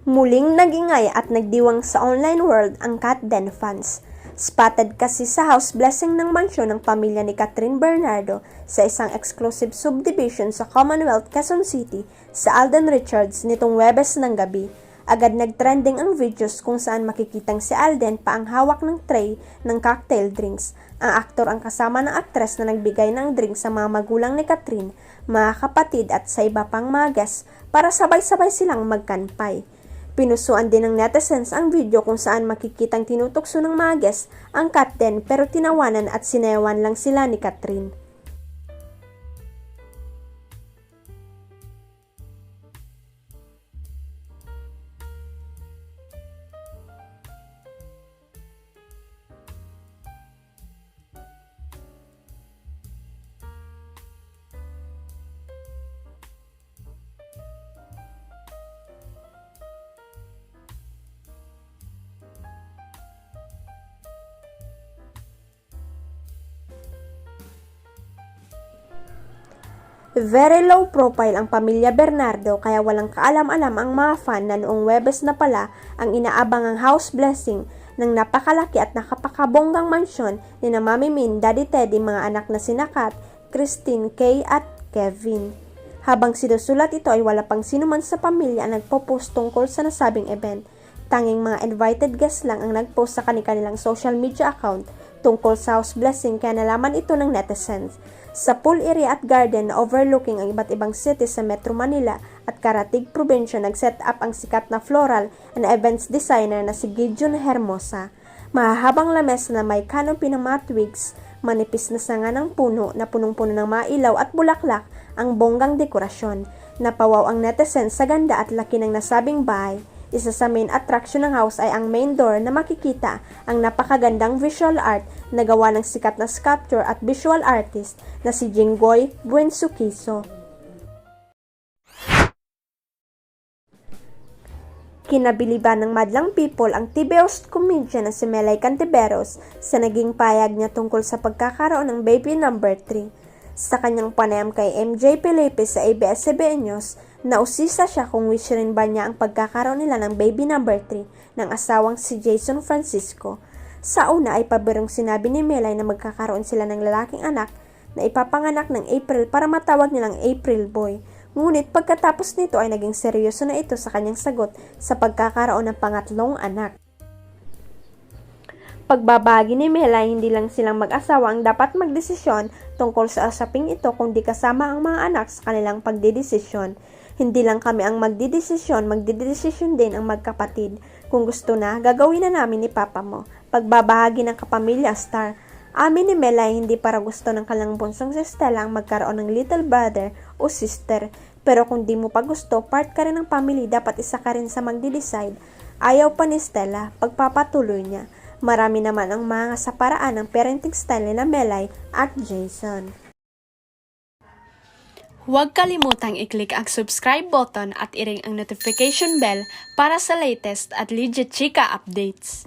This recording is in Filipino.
Muling nagingay at nagdiwang sa online world ang Kat Den fans. Spotted kasi sa house blessing ng mansyon ng pamilya ni Catherine Bernardo sa isang exclusive subdivision sa Commonwealth, Quezon City sa Alden Richards nitong Huwebes ng gabi. Agad nagtrending ang videos kung saan makikitang si Alden pa ang hawak ng tray ng cocktail drinks. Ang aktor ang kasama ng aktres na nagbigay ng drinks sa mga magulang ni Catherine, mga kapatid at sa iba pang mga guests para sabay-sabay silang magkanpay. Pinusuan din ng netizens ang video kung saan makikitang tinutokso ng mga guests ang Kat Den pero tinawanan at sinayawan lang sila ni Catherine. Very low profile ang pamilya Bernardo kaya walang kaalam-alam ang mga fan na noong Huwebes na pala ang inaabangang house blessing ng napakalaki at nakapakabonggang mansyon ni na Mami Min, Daddy Teddy, mga anak na sina Kat, Christine, Kay at Kevin. Habang sinusulat ito ay wala pang sinuman sa pamilya ang nagpo-post tungkol sa nasabing event. Tanging mga invited guests lang ang nagpost sa kanilang social media account tungkol sa house blessing kaya nalaman ito ng netizens. Sa pool area at garden na overlooking ang iba't ibang cities sa Metro Manila at Karatig Provincia, nag-set up ang sikat na floral and events designer na si Gideon Hermosa. Mahahabang lamesa na may canopy ng mga twigs, manipis na sanga ng puno na punong-puno ng mga ilaw at bulaklak ang bonggang dekorasyon. Napawaw ang netizens sa ganda at laki ng nasabing bahay. Isa sa main attraction ng house ay ang main door na makikita ang napakagandang visual art na gawa ng sikat na sculptor at visual artist na si Jinggoy Buensuquiso. Kinabiliban ng madlang people ang TVhost comedian na si Melay Cantiveros sa naging payag niya tungkol sa pagkakaroon ng baby number 3. Sa kanyang panayam kay MJ Felipe sa ABS-CBN News, nausisa siya kung wish rin ba niya ang pagkakaroon nila ng baby number 3 ng asawang si Jason Francisco. Sa una ay pabirong sinabi ni Melay na magkakaroon sila ng lalaking anak na ipapanganak ng April para matawag nilang April Boy. Ngunit pagkatapos nito ay naging seryoso na ito sa kanyang sagot sa pagkakaroon ng pangatlong anak. Pagbabahagi ni Melay, hindi lang silang mag-asawa ang dapat magdesisyon tungkol sa usaping ito kundi kasama ang mga anak sa kanilang pagdedesisyon. Hindi lang kami ang magdedesisyon din ang magkapatid. Kung gusto na, gagawin na namin ni Papa mo. Pagbabahagi ng kapamilya star. Amin ni Melay, hindi para gusto ng kanilang bunsong si Stella ang magkaroon ng little brother o sister. Pero kung di mo pa gusto, part ka rin ng family, dapat isa ka rin sa magde-decide. Ayaw pa ni Stella, pagpapatuloy niya. Marami naman ang mga sa paraan ng parenting style ni Melay at Jason. Huwag kalimutang i-click ang subscribe button at i-ring ang notification bell para sa latest at legit chika updates.